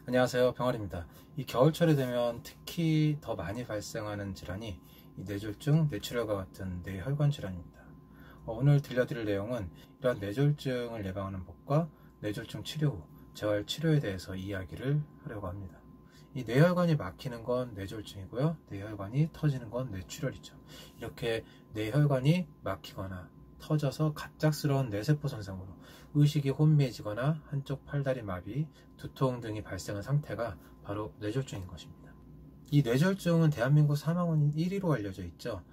안녕하세요, 병아리입니다. 이 겨울철이 되면 특히 더 많이 발생하는 질환이 이 뇌졸중, 뇌출혈과 같은 뇌혈관 질환입니다. 오늘 들려드릴 내용은 이러한 뇌졸중을 예방하는 법과 뇌졸중 치료 후 재활 치료에 대해서 이야기를 하려고 합니다. 이 뇌혈관이 막히는 건 뇌졸중이고요, 뇌혈관이 터지는 건 뇌출혈이죠. 이렇게 뇌혈관이 막히거나 터져서 갑작스러운 뇌세포 손상으로 의식이 혼미해지거나 한쪽 팔다리 마비, 두통 등이 발생한 상태가 바로 뇌졸중인 것입니다. 이 뇌졸중은 대한민국 사망원 1위로 알려져 있죠.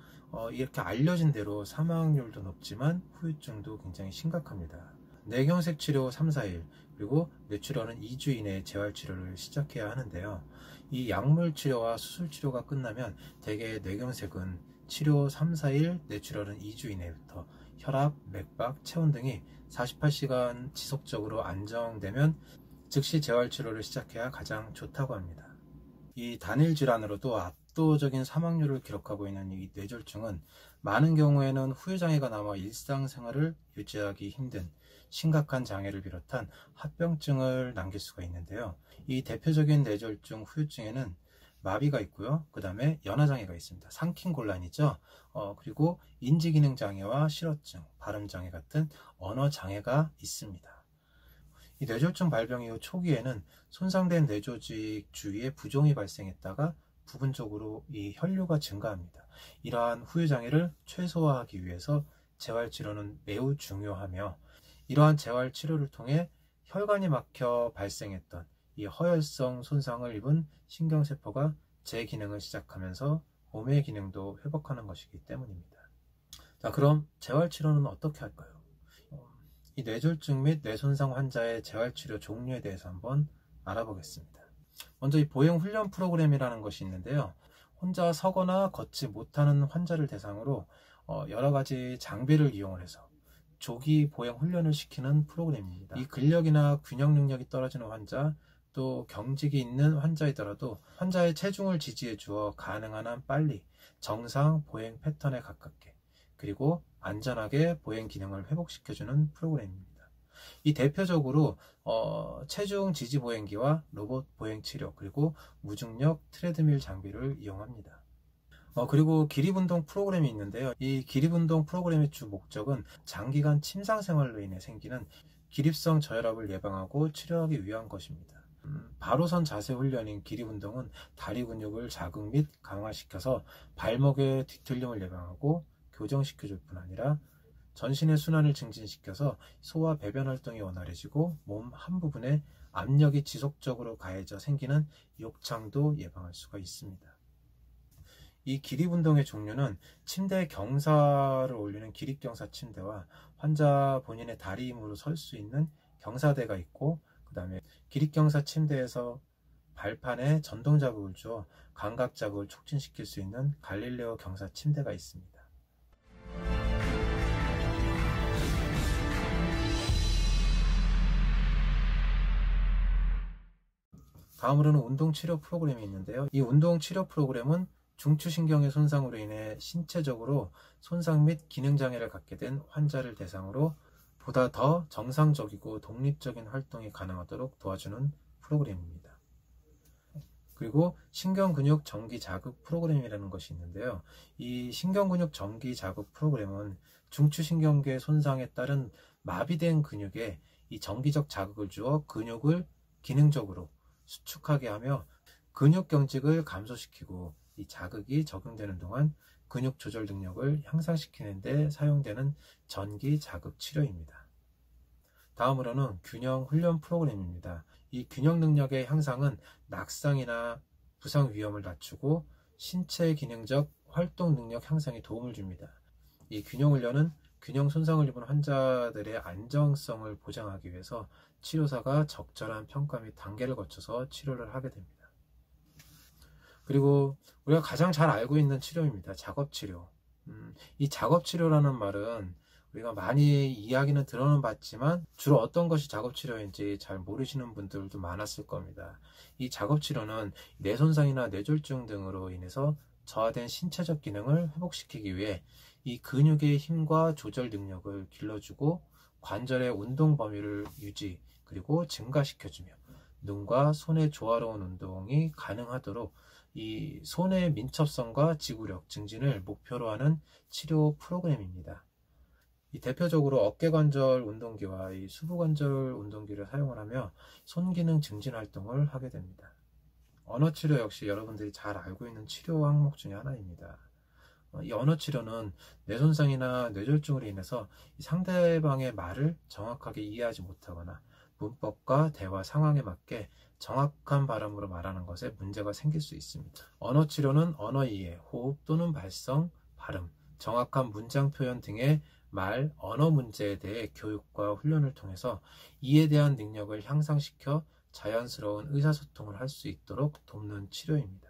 이렇게 알려진 대로 사망률도 높지만 후유증도 굉장히 심각합니다. 뇌경색 치료 3, 4일, 그리고 뇌출혈은 2주 이내에 재활치료를 시작해야 하는데요. 이 약물 치료와 수술 치료가 끝나면 대개 뇌경색은 치료 3, 4일, 뇌출혈은 2주 이내부터 혈압, 맥박, 체온 등이 48시간 지속적으로 안정되면 즉시 재활치료를 시작해야 가장 좋다고 합니다. 이 단일 질환으로도 압도적인 사망률을 기록하고 있는 이 뇌졸중은 많은 경우에는 후유장애가 남아 일상생활을 유지하기 힘든 심각한 장애를 비롯한 합병증을 남길 수가 있는데요. 이 대표적인 뇌졸중 후유증에는 마비가 있고요. 그 다음에 연화장애가 있습니다. 상킹곤란이죠. 그리고 인지기능장애와 실어증, 발음장애 같은 언어장애가 있습니다. 이 뇌졸중 발병 이후 초기에는 손상된 뇌조직 주위에 부종이 발생했다가 부분적으로 이 혈류가 증가합니다. 이러한 후유장애를 최소화하기 위해서 재활치료는 매우 중요하며, 이러한 재활치료를 통해 혈관이 막혀 발생했던 이 허혈성 손상을 입은 신경세포가 재기능을 시작하면서 몸의 기능도 회복하는 것이기 때문입니다. 자, 그럼 재활치료는 어떻게 할까요? 이 뇌졸중 및 뇌손상 환자의 재활치료 종류에 대해서 한번 알아보겠습니다. 먼저 이 보행훈련 프로그램이라는 것이 있는데요. 혼자 서거나 걷지 못하는 환자를 대상으로 여러 가지 장비를 이용을 해서 조기 보행훈련을 시키는 프로그램입니다. 이 근력이나 균형 능력이 떨어지는 환자, 또 경직이 있는 환자이더라도 환자의 체중을 지지해 주어 가능한 한 빨리 정상 보행 패턴에 가깝게, 그리고 안전하게 보행 기능을 회복시켜주는 프로그램입니다. 이 대표적으로 체중 지지 보행기와 로봇 보행 치료, 그리고 무중력 트레드밀 장비를 이용합니다. 그리고 기립운동 프로그램이 있는데요. 이 기립운동 프로그램의 주 목적은 장기간 침상 생활로 인해 생기는 기립성 저혈압을 예방하고 치료하기 위한 것입니다. 바로선 자세 훈련인 기립운동은 다리 근육을 자극 및 강화시켜서 발목의 뒤틀림을 예방하고 교정시켜줄 뿐 아니라 전신의 순환을 증진시켜서 소화 배변 활동이 원활해지고 몸 한 부분에 압력이 지속적으로 가해져 생기는 욕창도 예방할 수가 있습니다. 이 기립운동의 종류는 침대 경사를 올리는 기립경사 침대와 환자 본인의 다리 힘으로 설 수 있는 경사대가 있고, 그 다음에 기립경사 침대에서 발판에 전동 자극을 주어 감각 자극을 촉진시킬 수 있는 갈릴레오 경사 침대가 있습니다. 다음으로는 운동치료 프로그램이 있는데요. 이 운동치료 프로그램은 중추신경의 손상으로 인해 신체적으로 손상 및 기능장애를 갖게 된 환자를 대상으로 보다 더 정상적이고 독립적인 활동이 가능하도록 도와주는 프로그램입니다. 그리고 신경근육 정기 자극 프로그램이라는 것이 있는데요. 이 신경근육 정기 자극 프로그램은 중추신경계 손상에 따른 마비된 근육에 이 정기적 자극을 주어 근육을 기능적으로 수축하게 하며 근육 경직을 감소시키고, 이 자극이 적용되는 동안 근육 조절 능력을 향상시키는 데 사용되는 전기 자극 치료입니다. 다음으로는 균형 훈련 프로그램입니다. 이 균형 능력의 향상은 낙상이나 부상 위험을 낮추고 신체 기능적 활동 능력 향상에 도움을 줍니다. 이 균형 훈련은 균형 손상을 입은 환자들의 안정성을 보장하기 위해서 치료사가 적절한 평가 및 단계를 거쳐서 치료를 하게 됩니다. 그리고 우리가 가장 잘 알고 있는 치료입니다. 작업치료. 이 작업치료라는 말은 우리가 많이 이야기는 들어는 봤지만 주로 어떤 것이 작업치료인지 잘 모르시는 분들도 많았을 겁니다. 이 작업치료는 뇌손상이나 뇌졸중 등으로 인해서 저하된 신체적 기능을 회복시키기 위해 이 근육의 힘과 조절 능력을 길러주고 관절의 운동 범위를 유지 그리고 증가시켜주며 눈과 손의 조화로운 운동이 가능하도록 이 손의 민첩성과 지구력 증진을 목표로 하는 치료 프로그램입니다. 이 대표적으로 어깨관절 운동기와 이 수부관절 운동기를 사용을 하며 손 기능 증진 활동을 하게 됩니다. 언어치료 역시 여러분들이 잘 알고 있는 치료 항목 중에 하나입니다. 이 언어치료는 뇌손상이나 뇌졸중으로 인해서 상대방의 말을 정확하게 이해하지 못하거나 문법과 대화 상황에 맞게 정확한 발음으로 말하는 것에 문제가 생길 수 있습니다. 언어치료는 언어 이해, 호흡 또는 발성, 발음, 정확한 문장 표현 등의 말, 언어 문제에 대해 교육과 훈련을 통해서 이에 대한 능력을 향상시켜 자연스러운 의사소통을 할 수 있도록 돕는 치료입니다.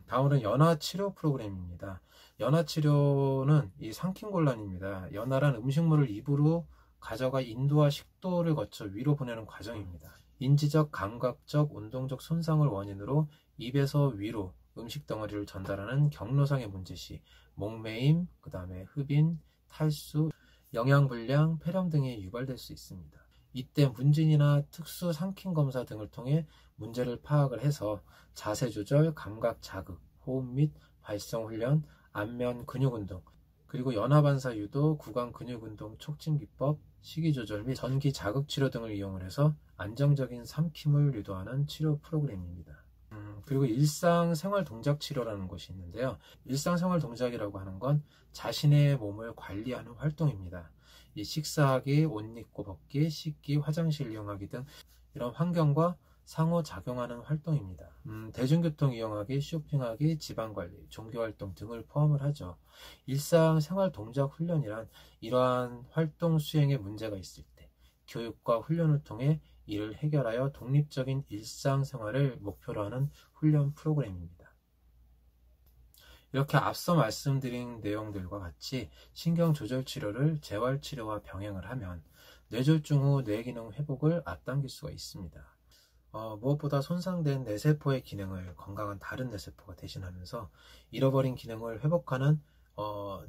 다음은 연화치료 프로그램입니다. 연화치료는 이 삼킴곤란입니다. 연화란 음식물을 입으로 가져가 인도와 식도를 거쳐 위로 보내는 과정입니다. 인지적, 감각적, 운동적 손상을 원인으로 입에서 위로 음식 덩어리를 전달하는 경로상의 문제 시 목매임, 그 다음에 흡인, 탈수, 영양불량, 폐렴 등이 유발될 수 있습니다. 이때 문진이나 특수 삼킴 검사 등을 통해 문제를 파악을 해서 자세 조절, 감각 자극, 호흡 및 발성 훈련, 안면 근육 운동, 그리고 연화반사 유도, 구강 근육 운동 촉진 기법, 식이 조절 및 전기 자극 치료 등을 이용을 해서 안정적인 삼킴을 유도하는 치료 프로그램입니다. 그리고 일상생활 동작 치료라는 것이 있는데요. 일상생활 동작이라고 하는 건 자신의 몸을 관리하는 활동입니다. 이 식사하기, 옷 입고 벗기, 씻기, 화장실 이용하기 등 이런 환경과 상호작용하는 활동입니다. 대중교통 이용하기, 쇼핑하기, 집안관리, 종교활동 등을 포함을 하죠. 일상생활 동작 훈련이란 이러한 활동 수행에 문제가 있을 때 교육과 훈련을 통해 이를 해결하여 독립적인 일상생활을 목표로 하는 훈련 프로그램입니다. 이렇게 앞서 말씀드린 내용들과 같이 신경조절치료를 재활치료와 병행을 하면 뇌졸중 후 뇌기능 회복을 앞당길 수가 있습니다. 무엇보다 손상된 뇌세포의 기능을 건강한 다른 뇌세포가 대신하면서 잃어버린 기능을 회복하는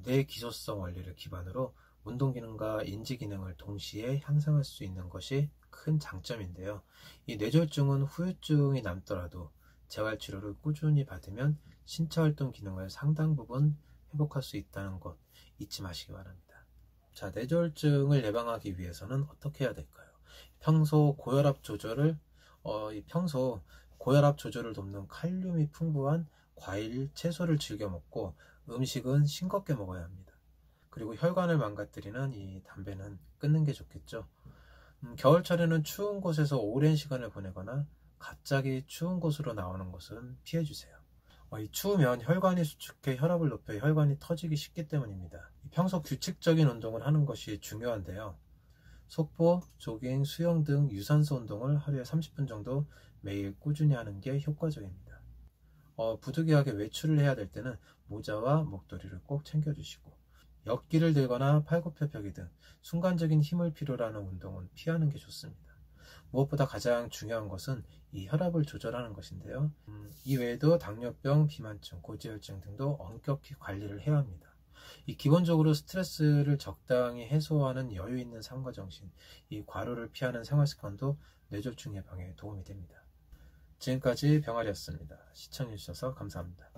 뇌기소성 원리를 기반으로 운동기능과 인지기능을 동시에 향상할 수 있는 것이 큰 장점인데요. 이 뇌졸중은 후유증이 남더라도 재활치료를 꾸준히 받으면 신체활동 기능을 상당 부분 회복할 수 있다는 것 잊지 마시기 바랍니다. 자, 뇌졸중을 예방하기 위해서는 어떻게 해야 될까요? 평소 고혈압 조절을 돕는 칼륨이 풍부한 과일, 채소를 즐겨 먹고 음식은 싱겁게 먹어야 합니다. 그리고 혈관을 망가뜨리는 이 담배는 끊는 게 좋겠죠. 겨울철에는 추운 곳에서 오랜 시간을 보내거나 갑자기 추운 곳으로 나오는 것은 피해주세요. 추우면 혈관이 수축해 혈압을 높여 혈관이 터지기 쉽기 때문입니다. 평소 규칙적인 운동을 하는 것이 중요한데요. 속보, 조깅, 수영 등 유산소 운동을 하루에 30분 정도 매일 꾸준히 하는 게 효과적입니다. 부득이하게 외출을 해야 될 때는 모자와 목도리를 꼭 챙겨주시고 역기를 들거나 팔굽혀펴기 등 순간적인 힘을 필요로 하는 운동은 피하는 게 좋습니다. 무엇보다 가장 중요한 것은 이 혈압을 조절하는 것인데요. 이 외에도 당뇨병, 비만증, 고지혈증 등도 엄격히 관리를 해야 합니다. 이 기본적으로 스트레스를 적당히 해소하는 여유 있는 삶과 정신, 이 과로를 피하는 생활 습관도 뇌졸중 예방에 도움이 됩니다. 지금까지 병아리였습니다. 시청해주셔서 감사합니다.